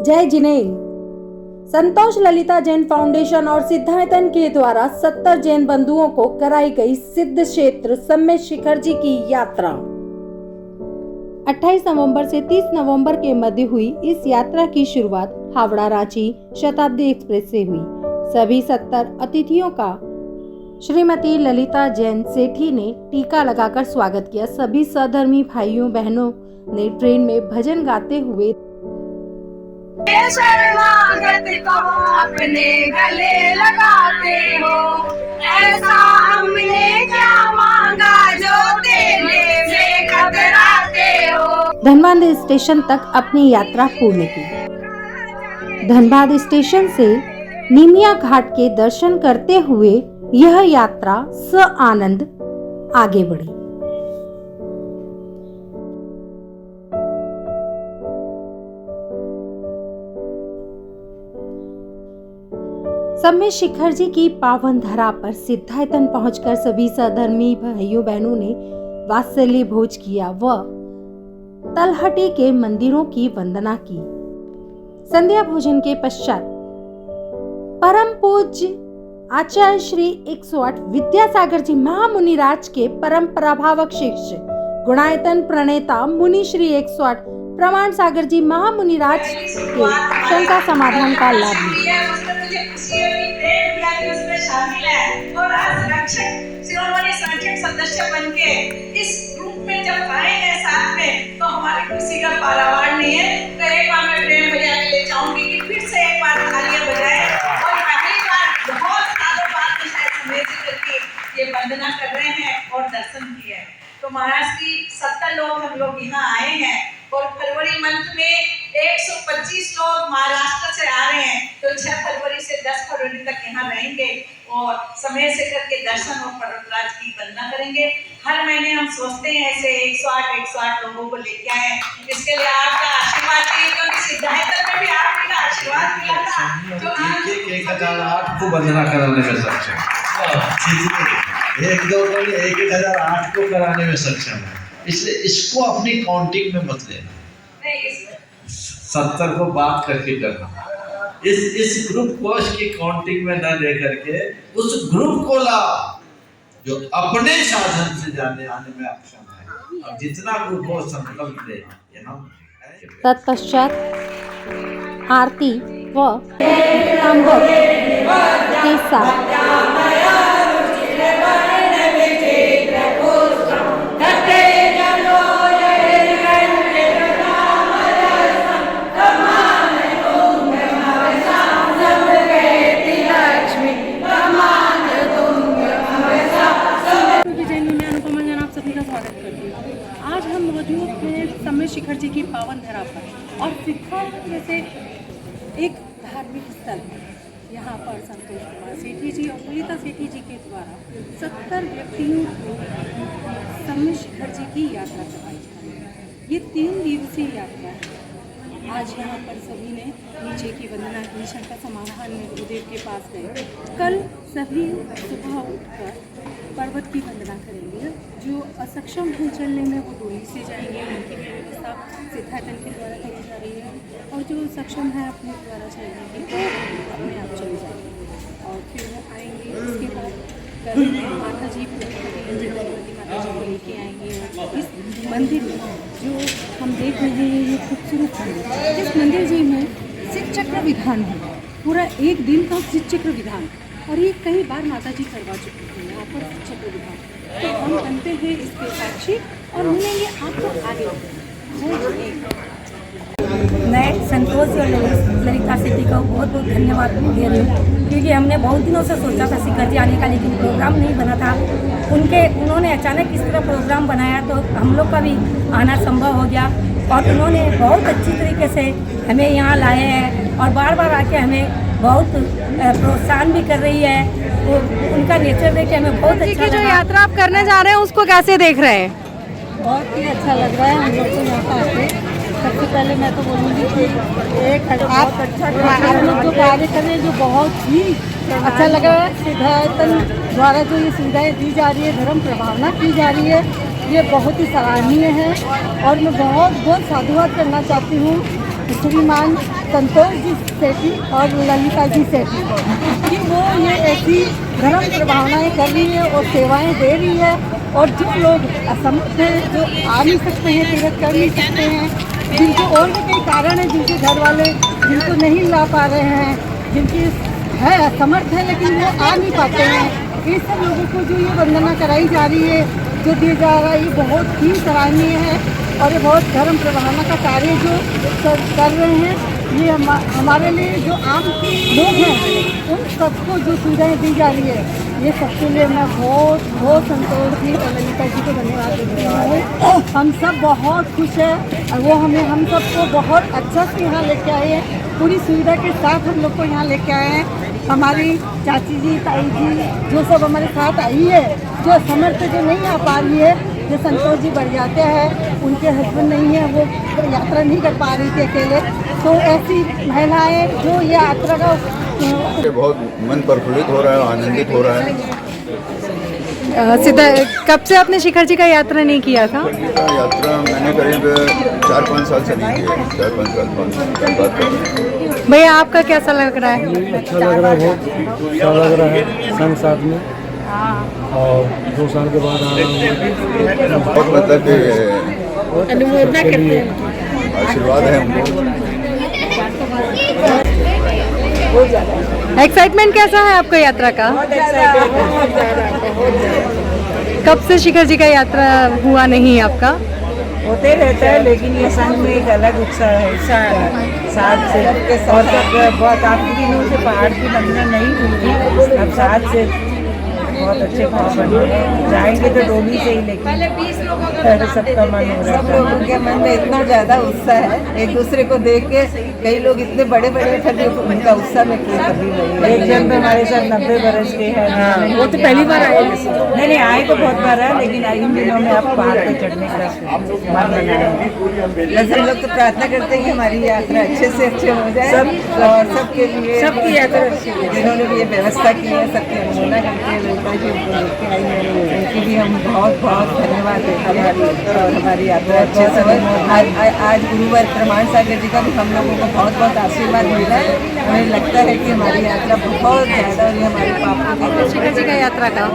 जय जिनेन्द्र। संतोष ललिता जैन फाउंडेशन और सिद्धायतन के द्वारा 70 जैन बंधुओं को कराई गई सिद्ध क्षेत्र सम्मेद शिखर जी की यात्रा 28 नवंबर से 30 नवंबर के मध्य हुई। इस यात्रा की शुरुआत हावड़ा रांची शताब्दी एक्सप्रेस से हुई। सभी 70 अतिथियों का श्रीमती ललिता जैन सेठी ने टीका लगाकर स्वागत किया। सभी सहधर्मी भाइयों बहनों ने ट्रेन में भजन गाते हुए शरणागत को अपने गले लगाते हो, ऐसा हमने क्या मांगा जो देने में कतराते हो। धनबाद स्टेशन तक अपनी यात्रा पूर्ण की। धनबाद स्टेशन से नीमिया घाट के दर्शन करते हुए यह यात्रा आनंद आगे बढ़ी। सम्मेद शिखर जी की पावन धरा पर सिद्धायतन पहुंचकर सभी सहधर्मी भाइयों बहनों ने वात्सल्य भोज किया व तलहटी के मंदिरों की वंदना की। संध्या भोजन के पश्चात परम पूज्य आचार्य श्री 108 विद्यासागर जी महामुनिराज के परम प्रभावक शिष्य गुणायतन प्रणेता मुनि श्री 108 प्रमाण सागर जी महामुनिराज के शंका समाधान का लाभ लिया। और आज रक्षक शिरोमणि संरक्षक सदस्य बनके इस ग्रुप में जब आए हैं साथ में, तो हमारी खुशी का पारावार नहीं है। तो एक बार मैं ट्रेन बजा के ले जाऊंगी कि फिर से एक बार तालियां बजाएं और पहली बार बहुत सालों बाद में शायद सम्मेद करके ये वंदना कर रहे हैं और दर्शन किए। तो महाराज की 70 लोग हम लोग यहाँ आए हैं और फरवरी मंथ में 125 लोग महाराष्ट्र से आ रहे हैं। तो 6 फरवरी से 10 फरवरी तक यहाँ रहेंगे और समय से करके दर्शन और पर्वतराज की वंदना करेंगे। हर महीने हम सोचते हैं ऐसे 108 लोगों को लेके आए। इसके लिए आपका आशीर्वाद चाहिए, क्योंकि सिद्धायतन में भी आपका आशीर्वाद मिला था। तो आज 1008 को वंदना कराने में सक्षम, 1008 को कराने में सक्षम है। इसलिए इसको अपनी काउंटिंग में मत लेना, 70 को बात करके करना। इस ग्रुप को इसकी काउंटिंग में न ले करके उस ग्रुप को ला जो अपने साधन से जाने आने में अक्षम है। अब जितना ग्रुप हो संकल्प ले। तत्पश्चात आरती व तांबूल के साथ आज हम मौजूद हैं सम्मेद शिखर जी की पावन धरा पर और शिखर जैसे एक धार्मिक स्थल है। यहाँ पर संतोष कुमार सेठी जी और ललिता सेठी जी के द्वारा 70 व्यक्तियों को सम्मेद शिखर जी की यात्रा करवाई जा रही है। ये 3 दिवसीय यात्रा है। आज यहाँ पर सभी ने नीचे की वंदना की, शंका समाधान में गुरुदेव के पास गए। कल सभी सुबह उठकर पर्वत की वंदना करेंगे। जो असक्षम हैं चलने में वो डोली से जाएंगे, उनकी भी व्यवस्था सिद्धायतन के द्वारा करी जा रही है। और जो सक्षम है अपने द्वारा चलने की तो अपने आप चले जाएंगे और फिर वो आएंगे। इसके बाद कल माता जी माता जी को लेके आएंगे। और इस मंदिर में जो हम देख रहे हैं ये खूबसूरत है। इस मंदिर जी में सिद्ध चक्र विधान है, पूरा एक दिन का सिद्ध चक्र विधान, और ये कई बार माता जी करवा चुकी हैं यहाँ पर सिद्ध चक्र विधान। तो हम बनते हैं इसके साक्षी और मिलेंगे आपको आगे। मैं संतोष और ललिता सेठी को बहुत बहुत धन्यवाद दे रही हूँ, क्योंकि हमने बहुत दिनों से सोचा था शिखर जी आने का, लेकिन प्रोग्राम नहीं बना था। उन्होंने अचानक इस तरह प्रोग्राम बनाया तो हम लोग का भी आना संभव हो गया। और उन्होंने बहुत अच्छी तरीके से हमें यहाँ लाए हैं और बार बार आके हमें बहुत प्रोत्साहन भी कर रही है। वो उनका नेचर देख के हमें बहुत अच्छा जो यात्रा आप करने जा रहे हैं उसको कैसे देख रहे हैं? बहुत ही अच्छा लग रहा है हम लोग को यहाँ पर आके। सबसे पहले मैं तो बोलूँगी कि आप लोग जो कार्य कर रहे हैं जो बहुत ही अच्छा लग रहा है। सिद्धायतन द्वारा जो ये सुविधाएं दी जा रही है, धर्म प्रभावना की जा रही है, ये बहुत ही सराहनीय है। और मैं बहुत बहुत साधुवाद करना चाहती हूँ श्रीमान संतोष जी सेठी और ललिता जी सेठी को कि वो ये ऐसी धर्म प्रभावनाएँ कर रही है और सेवाएं दे रही है। और जो लोग असमर्थ हैं, जो आ नहीं सकते हैं, तीर्थ कर नहीं सकते हैं, जिनके और भी कई कारण हैं, जिनके घर वाले जिनको नहीं ला पा रहे हैं, जिनकी है असमर्थ है लेकिन वो आ नहीं पाते हैं, इस सब लोगों को जो ये वंदना कराई जा रही है, जो दिया जा रहा है, ये बहुत ही सराहनीय है। और ये बहुत धर्म प्रभावना का कार्य जो कर रहे हैं, ये हमारे लिए जो आम लोग हैं उन सबको जो सुविधाएं दी जा रही है, ये सबके लिए मैं बहुत बहुत संतोष जी और ललिता जी को धन्यवाद देती हूँ। हम सब बहुत खुश हैं और वो हम सबको बहुत अच्छा से यहाँ लेके आए हैं, पूरी सुविधा के साथ हम लोग को यहाँ लेके आए हैं। हमारी चाची जी, ताई जी जो सब हमारे साथ आई है, जो समर्थ जो नहीं आ पा रही है, जो संतोष जी बढ़ जाते हैं, उनके हस्बैंड नहीं है, वो यात्रा नहीं कर पा रही थी अकेले, तो ऐसी महिलाएं जो ये यात्रा का बहुत मन प्रफुल्लित हो रहा है, आनंदित हो रहा है। सीधा कब से आपने शिखर जी का यात्रा नहीं किया था? यात्रा मैंने करीब 4-5 साल से नहीं किया, 4-5 साल बाद। भैया आपका कैसा लग रहा है? अच्छा लग रहा है, बहुत अच्छा लग रहा है संग साथ में। और 2 साल के बाद बहुत मतलब कि अनुमोदना करते हैं, आशीर्वाद है हमको। एक्साइटमेंट कैसा है आपका यात्रा का? कब से शिखर जी का यात्रा हुआ नहीं आपका? होते रहता है, लेकिन ये संग में एक अलग उत्साह है साथ से। और तब बहुत काफ़ी दिनों से पहाड़ की वंदना नहीं हुई थी, अब साथ से बहुत अच्छे भाव बन रहे हैं। जाएंगे तो डोली से ही, लेकिन सबका मन हो रहा है। सब लोगों के मन में इतना ज़्यादा उत्साह है, एक दूसरे को देख के कई लोग इतने बड़े बड़े थे, उनका उत्साह में कभी नहीं। एक जन तो हमारे साथ 90 बरस के हैं, वो तो पहली बार आए। नहीं आए तो बहुत बार है, लेकिन इन दिनों में आप पहाड़ पर चढ़ने का मन बनाए। हम लोग तो प्रार्थना करते हैं कि हमारी यात्रा अच्छे से अच्छे हो जाए, और सबके लिए सबकी यात्रा अच्छी हो। जिन्होंने भी ये व्यवस्था की है, सबकी अनुमोदना करते हैं, उनकी भी हम बहुत बहुत धन्यवाद देते हैं। और हमारी यात्रा अच्छे से आज गुरुवार प्रमाण सागर जी का भी हम लोगों को बहुत बहुत आशीर्वाद मिला है। हमें लगता है कि हमारी यात्रा बहुत ज़्यादा और हमारे पापों की शिखर जी का यात्रा का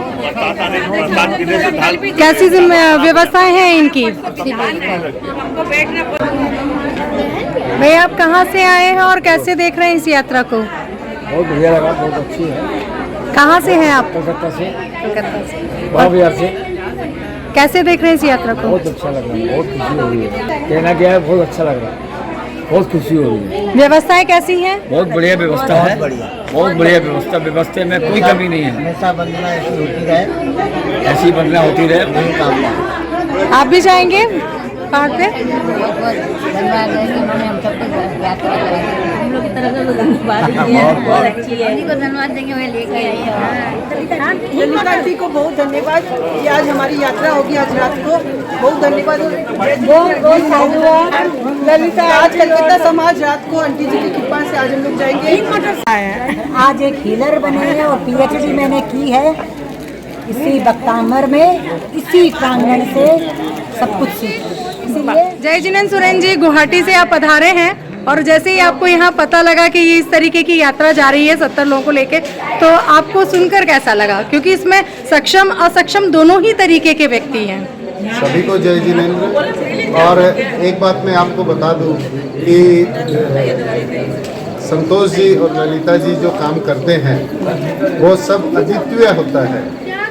कैसी व्यवस्थाएं हैं इनकी? भैया आप कहाँ से आए हैं और कैसे देख रहे हैं इस यात्रा को? बहुत बढ़िया लगा, बहुत अच्छी है। कहाँ से हैं आप? कलकत्ता से, महाविहार से। कैसे देख रहे हैं इस यात्रा को? बहुत अच्छा लग रहा है, बहुत खुशी हो रही है। कहना क्या है, बहुत अच्छा लग रहा है, बहुत खुशी हो रही है। व्यवस्थाएं कैसी हैं? बहुत बढ़िया व्यवस्था है, बहुत बढ़िया व्यवस्था। व्यवस्था में कोई कमी नहीं है, हमेशा वंदना ऐसी होती रहे, ऐसी वंदना होती रहे। वही काम आप भी जाएंगे पहाड़ पे? धन्यवाद है कि उन्होंने हम सबको यात्रा कराई, हम लोग की तरफ से धन्यवाद बहुत अच्छी है। उन्हीं को धन्यवाद देंगे, वे लेकर आई है। ललिता जी को बहुत धन्यवाद कि आज हमारी यात्रा होगी, आज रात को बहुत धन्यवाद। ललिता आज कलकत्ता समाज रात को आंटी जी की कृपा से आज हम लोग जाएंगे। आज एक हीलर बने हैं और PhD मैंने की है इसी बक्तामर में, इसी प्रांगण से सब कुछ सीखा। इसीलिए जय जिनेंद्र सुरेन जी, गुवाहाटी से आप पधारे हैं और जैसे ही आपको यहाँ पता लगा कि ये इस तरीके की यात्रा जा रही है 70 लोगों को लेके, तो आपको सुनकर कैसा लगा? क्योंकि इसमें सक्षम असक्षम दोनों ही तरीके के व्यक्ति हैं। सभी को जय जिनेंद्र। और एक बात मैं आपको बता दूं कि संतोष जी और ललिता जी जो काम करते हैं वो सब अद्वितीय होता है।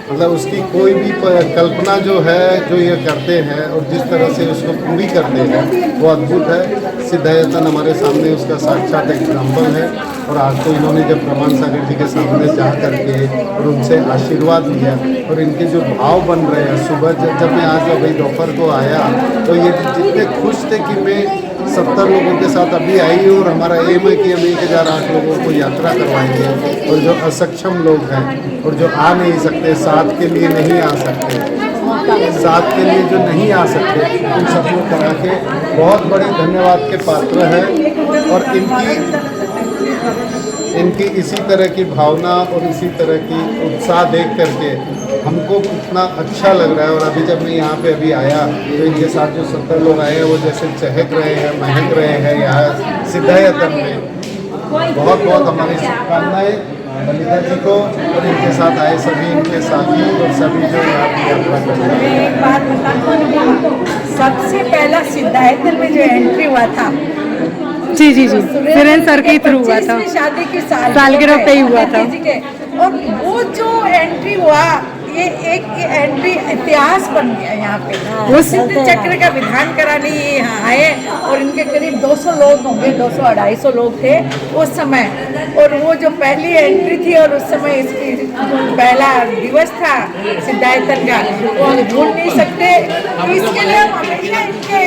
मतलब उसकी कोई भी कल्पना जो है, जो ये करते हैं और जिस तरह से उसको पूरी करते हैं, वो अद्भुत है। सिद्धायतन हमारे सामने उसका साक्षात एग्जाम्पल है। और आज तो इन्होंने जब प्रमाण सागर जी के सामने जा करके और उनसे आशीर्वाद लिया, और इनके जो भाव बन रहे हैं, सुबह जब मैं आज अभी दोपहर को आया तो ये जितने खुश थे कि मैं 70 लोगों के साथ अभी आई हूँ और हमारा एम है कि हम 1008 लोगों को यात्रा करवाएंगे। और जो असक्षम लोग हैं और जो आ नहीं सकते, साथ के लिए नहीं आ सकते, साथ के लिए जो नहीं आ सकते, उन सबको करा के बहुत बड़े धन्यवाद के पात्र हैं। और इनकी इनकी इसी तरह की भावना और इसी तरह की उत्साह देख करके हमको कितना अच्छा लग रहा है। और अभी जब मैं यहाँ पे अभी आया तो इनके साथ जो 70 लोग आए हैं वो जैसे चहक रहे हैं, महक रहे हैं यहाँ सिद्धायतन में। बहुत बहुत हमारी शुभकामनाएं ललिता जी को और इनके साथ आए सभी इनके साथी और सभी जो यहाँ की यात्रा कर रहे हैं। एक बात बताऊँ, सबसे पहला सिद्धायतन में जो एंट्री हुआ था जी जी जी सुरेंद्र सर के थ्रू हुआ था, शादी की सालगिरह पे ही हुआ था। और वो जो एंट्री हुआ, ये एक एंट्री इतिहास बन गया यहाँ पे। वो सिद्ध चक्र का विधान कराने ये यहाँ आए और इनके करीब 200 लोग होंगे, 200-250 लोग थे उस समय। और वो जो पहली एंट्री थी और उस समय इसकी पहला दिवस था सिद्धायतन का, वो हम भूल नहीं सकते। इसके लिए हम हमेशा इनके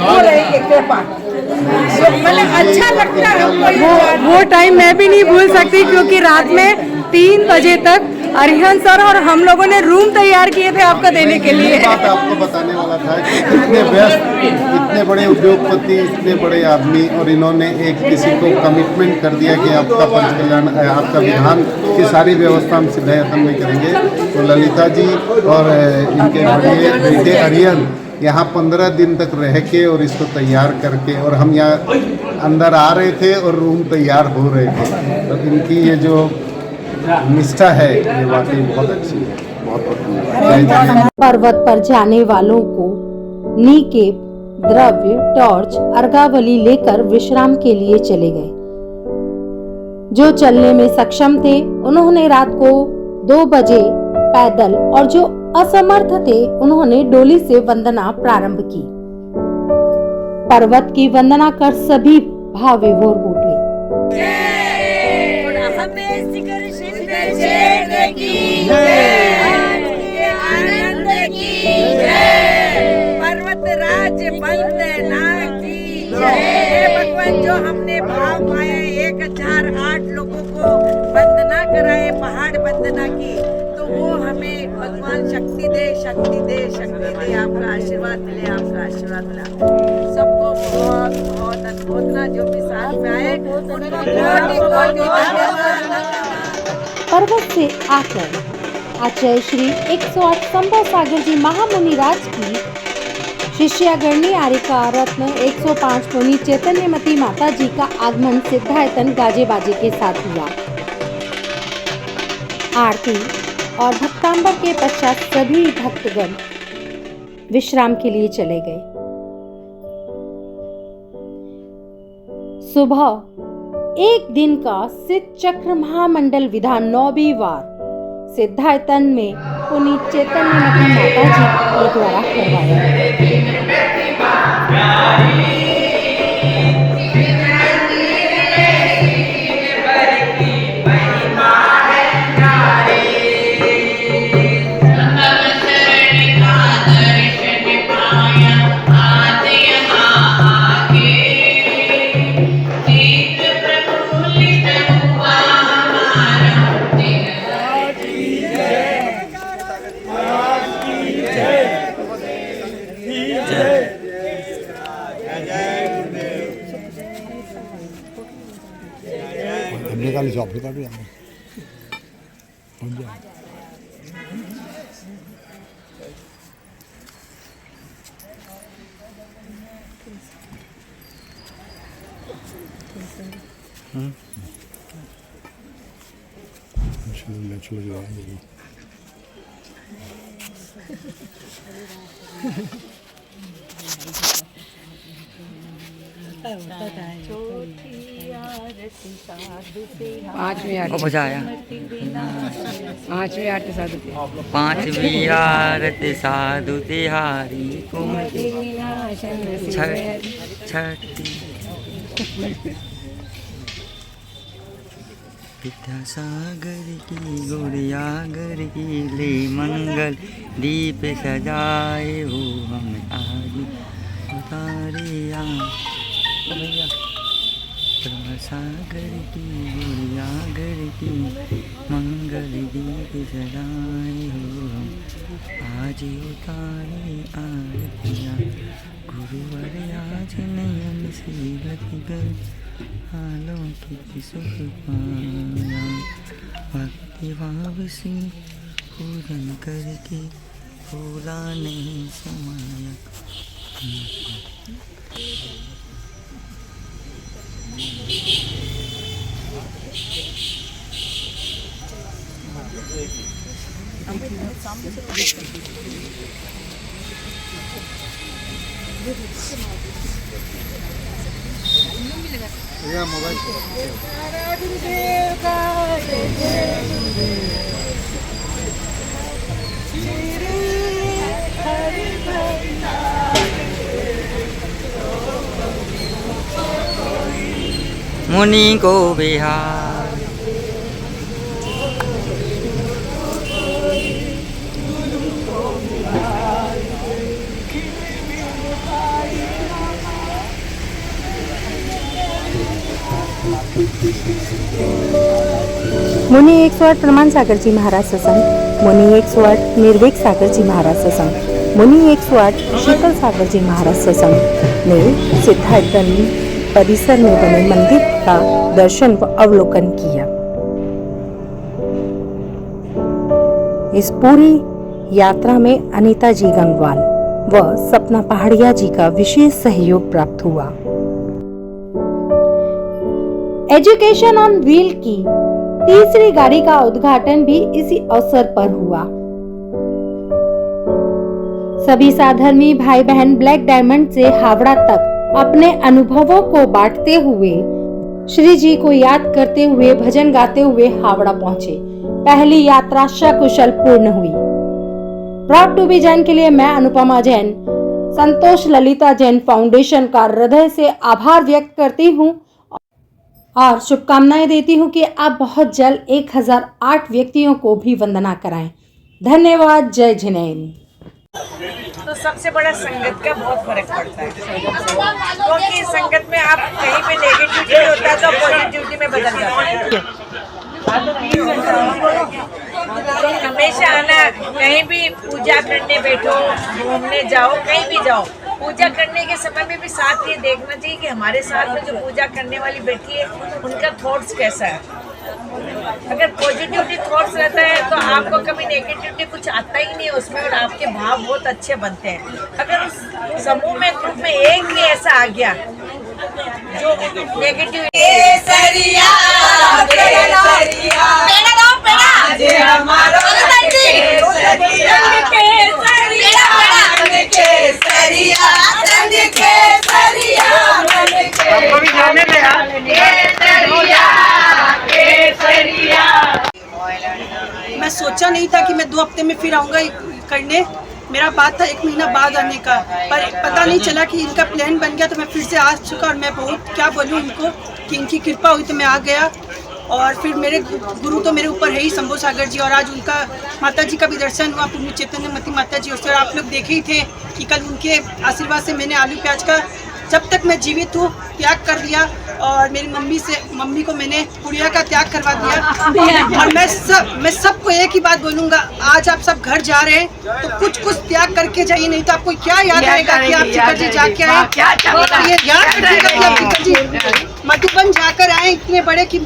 हो रहेंगे कृपा। मतलब अच्छा लगता है वो टाइम मैं भी नहीं भूल सकती, क्योंकि रात में 3 बजे तक अरिहंत सर और हम लोगों ने रूम तैयार किए थे आपका देने के लिए। बात आपको बताने वाला था कि इतने व्यस्त, इतने बड़े उद्योगपति, इतने बड़े आदमी, और इन्होंने एक किसी को कमिटमेंट कर दिया कि आपका पंच कल्याण, आपका विधान की सारी व्यवस्था हम सिद्धायतन में करेंगे। तो ललिता जी और इनके बड़े बेटे अरिहंत यहाँ 15 दिन तक रह के और इसको तैयार करके, और हम यहाँ अंदर आ रहे थे और रूम तैयार हो रहे थे। तो इनकी ये जो निष्ठा है ये वाकई बहुत अच्छी है। बहुत बहुत पर्वत पर जाने वालों को नीकेप, द्रव्य, टॉर्च, अर्घावली लेकर विश्राम के लिए चले गए। जो चलने में सक्षम थे उन्होंने रात को 2 बजे पैदल, और जो असमर्थ थे उन्होंने डोली से वंदना प्रारंभ की। पर्वत की वंदना कर सभी भाव विभोर हो उठे। पर्वत राज्य वंदना की जय। भगवान जो हमने भाव पाया 1008 लोगों को वंदना कराए, पहाड़ वंदना की, तो वो हमें भगवान शक्ति दे, शक्ति दे, शक्ति दे। आपका आशीर्वाद मिले, आपका आशीर्वाद मिला। सबको बहुत बहुत अनुमोदना, जो भी साथ में आए उनको कोटि-कोटि धन्यवाद। पर्वत से आकर आचार्य श्री 108 संभव सागर जी महामुनि राज की शिष्यागणी आर्यका रत्न 105 मुनि चैतन्यमती माता जी का आगमन सिद्धायतन गाजे बाजे के साथ हुआ। आरती और भक्तांबर के पश्चात सभी भक्तगण विश्राम के लिए चले गए। सुबह एक दिन का सिद्ध चक्र महामंडल विधान 9वीं वार सिद्धायतन में पुनीत चैतन्यमती माता जी के द्वारा करवाया। पांचवी आरती साधु तिहारी कुमति छठी विद्यासागर की गुड़ियागर की ले मंगल दीप सजाए हो हम आज उतारे भैया। सागर की गुड़ियागर की मंगल दीप सजाए हो हम आज उतारे आरतियाँ। गुरुवर आज नयन सीरत कर हालों की सुख पाया भक्ति भाव से पूजन करके भूला नहीं समाया। मुनि को बिहार मुनि 108 प्रमाण सागर जी महाराज सत्संग, मुनि 108 निर्वेक सागर जी महाराज सत्संग, मुनि 108 शीतल सागर जी महाराज सत्संग ने सिद्धार्थन परिसर में बने मंदिर का दर्शन व अवलोकन किया। इस पूरी यात्रा में अनीता जी गंगवाल व सपना पहाड़िया जी का विशेष सहयोग प्राप्त हुआ। एजुकेशन ऑन व्हील की तीसरी गाड़ी का उद्घाटन भी इसी अवसर पर हुआ। सभी साधर्मी भाई बहन ब्लैक डायमंड से हावड़ा तक अपने अनुभवों को बांटते हुए श्री जी को याद करते हुए भजन गाते हुए हावड़ा पहुंचे। पहली यात्रा सकुशल पूर्ण हुई। प्राउड टू बी जैन के लिए मैं अनुपमा जैन संतोष ललिता जैन फाउंडेशन का हृदय से आभार व्यक्त करती हूँ और शुभकामनाएं देती हूँ कि आप बहुत जल्द 1008 व्यक्तियों को भी वंदना कराएं। धन्यवाद। जय जिनेन। तो सबसे बड़ा संगत का बहुत फर्क पड़ता है, क्योंकि संगत में आप कहीं पे नेगेटिविटी होता है तो पॉजिटिविटी में बदल जाता है। हमेशा आना, कहीं भी पूजा करने बैठो, घूमने जाओ, कहीं भी जाओ, पूजा करने के समय में भी साथ ये देखना चाहिए कि हमारे साथ में जो पूजा करने वाली बैठी है उनका थॉट्स कैसा है। अगर पॉजिटिविटी थॉट्स रहता है तो आपको कभी नेगेटिविटी कुछ आता ही नहीं है उसमें, और आपके भाव बहुत अच्छे बनते हैं। अगर उस समूह में ग्रुप में एक भी ऐसा आ गया जो नेगेटिविटी मैं सोचा नहीं था कि मैं 2 हफ्ते में फिर आऊँगा करने। मेरा बात था 1 महीना बाद आने का, पर पता नहीं चला कि इनका प्लान बन गया तो मैं फिर से आ चुका। और मैं बहुत क्या बोलूँ इनको कि इनकी कृपा हुई तो मैं आ गया। और फिर मेरे गुरु तो मेरे ऊपर है ही, शंभू सागर जी, और आज उनका माता जी का भी दर्शन हुआ, पूर्ण चैतन्यमती माता जी। और सर आप लोग देखे ही थे कि कल उनके आशीर्वाद से मैंने आलू प्याज का जब तक मैं जीवित हूँ त्याग कर दिया, और मेरी मम्मी को मैंने पुड़िया का त्याग करवा दिया। और मैं सबको एक ही बात बोलूँगा, आज आप सब घर जा रहे हैं तो कुछ त्याग करके जाइए, नहीं तो आपको क्या याद रहेगा कि आप शिखर जी जाके आए। ये याद रखिएगा कि आप शिखर जी मधुबन जाकर आए, इतने बड़े कि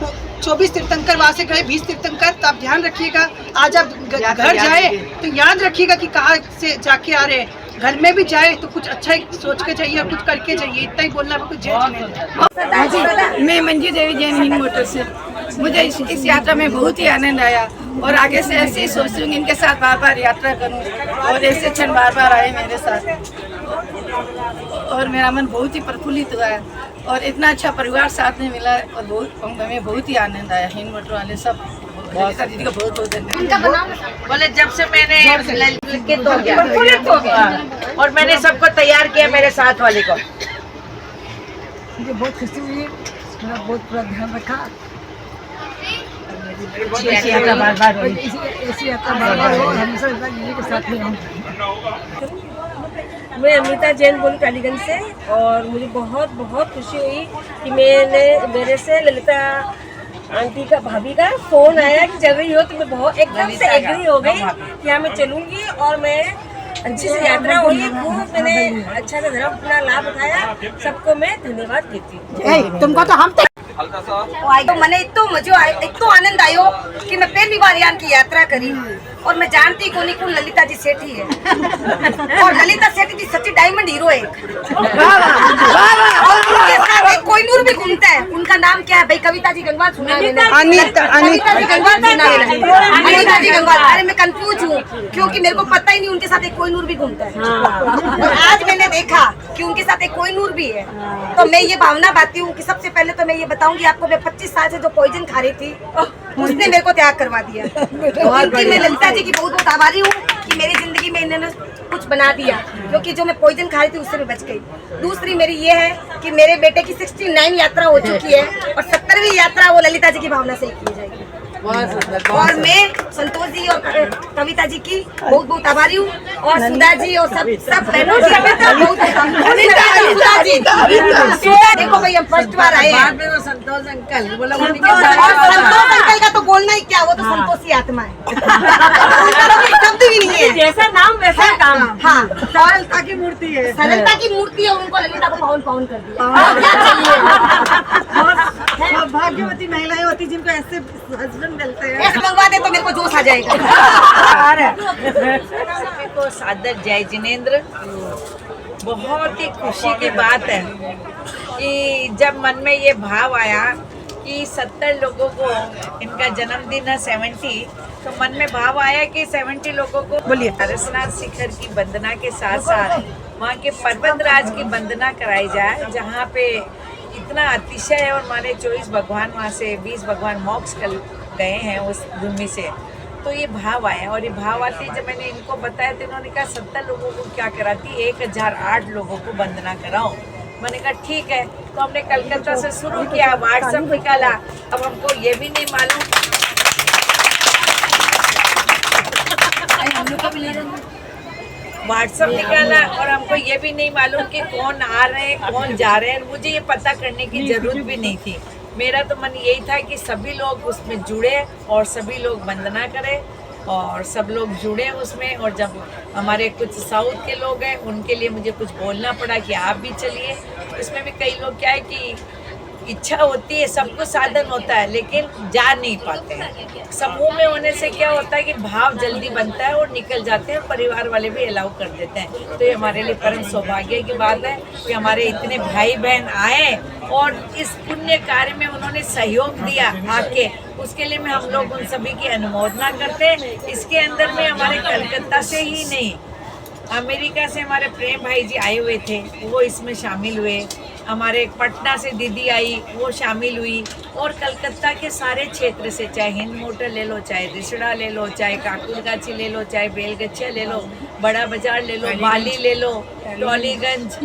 24 तीर्थंकर वहाँ से गए, 20 तीर्थंकर। तो आप ध्यान रखिएगा, आज आप घर जाए तो याद रखिएगा कि कहाँ से जाके आ रहे हैं। घर में भी जाए तो कुछ अच्छा ही सोच के जाइए और कुछ करके जाइए। इतना ही बोलना कुछ। जय मैं मंजू देवी जैन हिंद मोटर से। मुझे इस यात्रा में बहुत ही आनंद आया और आगे से ऐसे ही सोचती हूँ इनके साथ बार बार यात्रा करूँ और ऐसे क्षण बार बार आए मेरे साथ। और मेरा मन बहुत ही प्रफुल्लित हुआ है और इतना अच्छा परिवार साथ में मिला और हमें बहुत ही आनंद आया। हिंद मोटर वाले सब दीदी को बहुत बहुत धन्यवाद। बोले जब से मैंने लिखित हो गया और मैंने सबको तैयार किया मेरे साथ वाले को, मुझे बहुत खुशी हुई। मेरा बहुत पूरा ध्यान रखा। ऐसी यात्रा बार बार हो, ऐसी यात्रा बार बार हो, हमेशा दीदी के साथ में रहूं। मैं अमिता जैन बोलूँ टालीगंज से, और मुझे बहुत बहुत खुशी हुई कि मेरे से ललिता आंटी का भाभी का फ़ोन आया कि चल रही हो, तो मैं बहुत एकदम से एग्री हो गई कि हाँ मैं चलूँगी। और मैं अच्छी से यात्रा हुई, खूब मैंने अच्छा से धर्म अपना लाभ उठाया। सबको मैं धन्यवाद देती हूँ। तुमको तो हम तो मने इतो मजो आयो, इतो आनंद आयो कि मैं पहली बार यहाँ की यात्रा करी और मैं जानती को नहीं ललिता जी सेठी है और ललिता सेठी जी सच्ची डायमंड हीरो है। और उनके साथ एक कोहिनूर भी घूमता है, उनका नाम क्या है भाई? कविता जी गंगवार सुना है? अनीता जी गंगवार सुना है? अनीता जी गंगवार। अरे मैं कंफ्यूज हूँ क्योंकि मेरे को पता ही नहीं उनके साथ एक कोहिनूर भी घूमता है। और आज मैंने देखा कि उनके साथ एक कोहिनूर भी है। तो मैं ये भावना बाती हूँ कि सबसे पहले तो मैं ये बताऊंगी आपको, मैं 25 साल से जो पॉइजन खा रही थी उसने मेरे को त्याग करवा दिया। उनकी मैं ललिता जी की बहुत बहुत आभारी हूँ कि मेरी जिंदगी में इन्होंने कुछ बना दिया, क्योंकि जो मैं पॉइजन खा रही थी उससे मैं बच गई। दूसरी मेरी ये है कि मेरे बेटे की 69 यात्रा हो चुकी है और 70वीं यात्रा वो ललिता जी की भावना से ही की जाएगी। और मैं संतोष जी और कविता जी की बहुत बहुत आभारी हूँ और सुधा जी और सब बहनों की देखो भाई हम फर्स्ट बार आए हैं। संतोष अंकल बोला, संतोष अंकल का तो बोलना ही क्या, वो तो संतोषी आत्मा है। शब्द भी नहीं है, जैसा नाम वैसा काम। हाँ, सरलता की मूर्ति है, सरलता की मूर्ति है। उनको ललिता को पावन पावन कर दिया। भाग्यवती महिलाएं होती जिनको ऐसे हस्बैंड मिलते हैं। ऐसे मंगवा दे तो मेरे को जोश आ जाएगा। सभी को सादर जय जिनेंद्र। बहुत ही खुशी की बात है कि जब मन में ये भाव आया कि 70 लोगों को इनका जन्मदिन है 70, तो मन में भाव आया कि 70 लोगों को बोलिए पारसनाथ शिखर की वंदना के साथ साथ वहाँ के पर्वतराज की वंदना कराई जाए, जहाँ पे इतना अतिशय है। और माने 24 भगवान वहाँ से 20 भगवान मोक्ष कर गए हैं उस भूमि से। तो ये भाव आया और ये भाव आती जब मैंने इनको बताया तो इन्होंने कहा 70 लोगों को क्या कराती, 1008 लोगों को वंदना कराओ। मैंने कहा ठीक है। तो हमने कलकत्ता से शुरू किया, व्हाट्सएप निकाला। अब हमको ये भी नहीं मालूम, व्हाट्सएप निकाला और हमको ये भी नहीं मालूम कि कौन आ रहे हैं कौन जा रहे हैं। मुझे ये पता करने की जरूरत भी नहीं थी। मेरा तो मन यही था कि सभी लोग उसमें जुड़े और सभी लोग वंदना करें और सब लोग जुड़े उसमें। और जब हमारे कुछ साउथ के लोग हैं उनके लिए मुझे कुछ बोलना पड़ा कि आप भी चलिए। इसमें भी कई लोग क्या है कि इच्छा होती है, सबको साधन होता है लेकिन जा नहीं पाते हैं। समूह में होने से क्या होता है कि भाव जल्दी बनता है और निकल जाते हैं, परिवार वाले भी अलाउ कर देते हैं। तो ये हमारे लिए परम सौभाग्य की बात है कि हमारे इतने भाई बहन आए और इस पुण्य कार्य में उन्होंने सहयोग दिया आके, उसके लिए मैं हम लोग उन सभी की अनुमोदना करते हैं। इसके अंदर में हमारे कलकत्ता से ही नहीं, अमेरिका से हमारे प्रेम भाई जी आए हुए थे, वो इसमें शामिल हुए। हमारे पटना से दीदी आई, वो शामिल हुई। और कलकत्ता के सारे क्षेत्र से, चाहे हिंद मोटर ले लो, चाहे रिसड़ा ले लो, चाहे काकुरगाछी ले लो, चाहे बेलगछिया ले लो, बड़ा बाजार ले लो, बाली ले लो, टॉलीगंज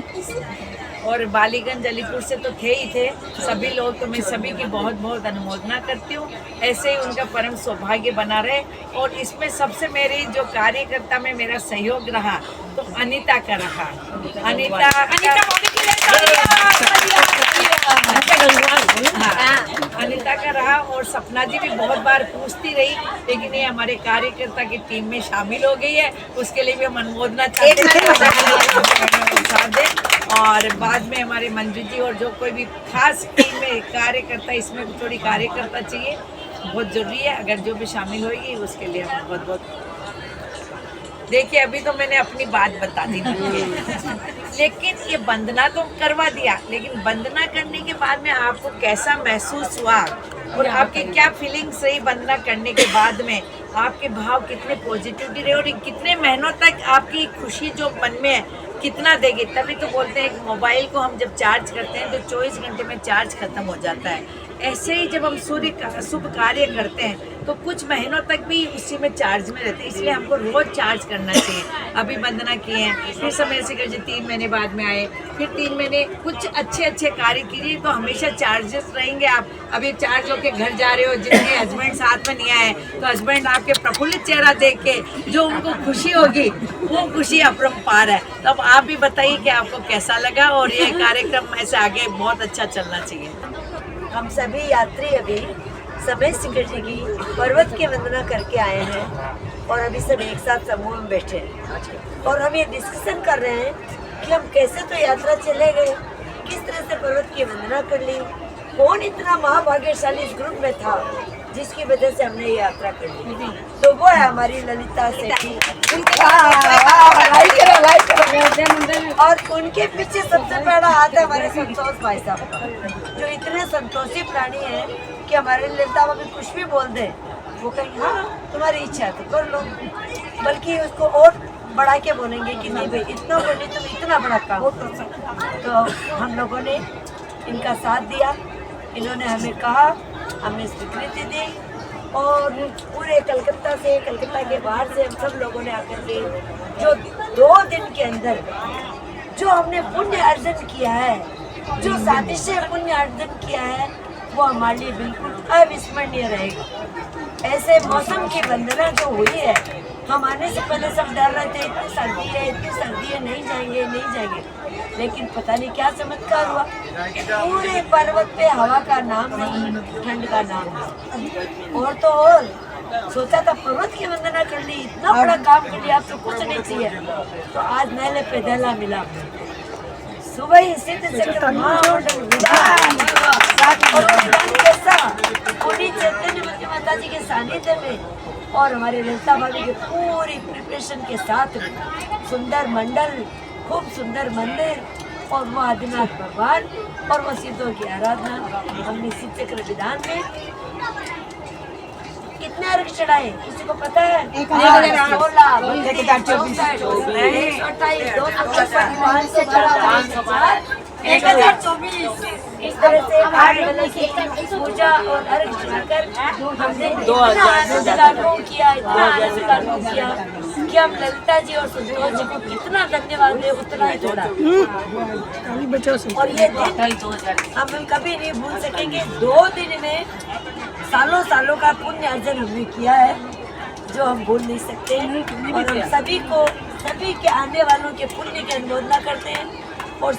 और बालीगंज अलीपुर से तो थे ही थे सभी लोग। तो मैं सभी की बहुत बहुत अनुमोदना करती हूँ। ऐसे ही उनका परम सौभाग्य बना रहे। और इसमें सबसे मेरी जो कार्यकर्ता में मेरा सहयोग रहा तो अनीता का रहा। अनीता का रहा और सपना जी भी बहुत बार पूछती रही, लेकिन ये हमारे कार्यकर्ता की टीम में शामिल हो गई है, उसके लिए भी हम अनुमोदना चाहते हैं। और बाद में हमारे मंजू जी और जो कोई भी खास टीम में कार्यकर्ता, इसमें थोड़ी कार्यकर्ता चाहिए, बहुत जरूरी है। अगर जो भी शामिल होगी उसके लिए हम बहुत बहुत देखिए। अभी तो मैंने अपनी बात बता दी लेकिन ये वंदना तो करवा दिया, लेकिन वंदना करने के बाद में आपको कैसा महसूस हुआ और आपकी क्या फीलिंग्स रही वंदना करने के बाद में, आपके भाव कितने पॉजिटिविटी रहे और कितने महीनों तक आपकी खुशी जो मन में है कितना देगी। तभी तो बोलते हैं कि मोबाइल को हम जब चार्ज करते हैं तो 24 घंटे में चार्ज खत्म हो जाता है। ऐसे ही जब हम सूर्य का शुभ कार्य करते हैं तो कुछ महीनों तक भी उसी में चार्ज में रहते हैं, इसलिए हमको रोज चार्ज करना चाहिए। अभी वंदना किए हैं, फिर समय से कर 3 महीने बाद में आए, फिर 3 महीने कुछ अच्छे कार्य कीजिए तो हमेशा चार्जेस रहेंगे। आप अभी चार्ज होके घर जा रहे हो, जिनके हस्बैंड साथ में नहीं आए तो हस्बैंड आपके प्रफुल्लित चेहरा देख के जो उनको खुशी होगी वो खुशी अपरंपार है। तो अब आप भी बताइए कि आपको कैसा लगा और ये कार्यक्रम ऐसे आगे बहुत अच्छा चलना चाहिए। हम सभी यात्री अभी समय शिखर जी की पर्वत की वंदना करके आए हैं और अभी सब एक साथ समूह में बैठे हैं और हम ये डिस्कशन कर रहे हैं कि हम कैसे तो यात्रा चले गए, किस तरह से पर्वत की वंदना कर ली, कौन इतना महाभाग्यशाली इस ग्रुप में था जिसकी वजह से हमने ये यात्रा कर ली। तो वो है हमारी ललिता सेठी और उनके पीछे सबसे बड़ा हाथ है हमारे संतोष भाई साहब का, जो इतने संतोषी प्राणी हैं कि हमारे ललिता भाभी कुछ भी बोल दे वो कहेंगे हाँ तुम्हारी इच्छा है तो कर लो, बल्कि उसको और बढ़ा के बोलेंगे कि नहीं भाई इतना बोले तुम इतना बड़ा काम। तो हम लोगों ने इनका साथ दिया, इन्होंने हमें कहा, हमने स्वीकृति दी और पूरे कलकत्ता के बाहर से हम सब लोगों ने आकर के जो 2 दिन के अंदर जो हमने पुण्य अर्जन किया है, जो सातिशय पुण्य अर्जन किया है, वो हमारे लिए बिल्कुल अविस्मरणीय रहेगा। ऐसे मौसम की वंदना जो हुई है, हम आने से पहले सब डर रहे थे इतनी सर्दी है नहीं जाएंगे, लेकिन पता नहीं क्या चमत्कार हुआ, पूरे पर्वत पे हवा का नाम नहीं, ठंड का नाम नहीं। और तो और सोचा था पर्वत की वंदना कर ली, इतना बड़ा काम कर लिया, अब तो कुछ नहीं चाहिए। तो आज मेले पे दहला मिला, सुबह ही सिद्ध चक्र महामंडल पूरी चैतन्यवती माता जी के सानिध्य में और हमारे ललिता भाभी के पूरी प्रिपरेशन के साथ में सुंदर मंडल, खूब सुंदर मंदिर और वो आदिनाथ भगवान और वो सिद्धों की आराधना। हमने सिद्ध चक्र विधान में कितने अर्घ चढ़ाए किसी को पता है? 1024 इस तरह से 8 वेले की पूजा और अर्घ चढ़ाकर हमने 2000 किया कि हम ललिता जी और संतोष जी को कितना धन्यवाद दें, उतना ही थोड़ा। और ये दिन हम कभी नहीं भूल सकेंगे। 2 दिन में सालों का पुण्य अर्जन हमने किया है जो हम भूल नहीं सकते हैं और हम सभी के आने वालों के पुण्य की अनुमोदना करते हैं और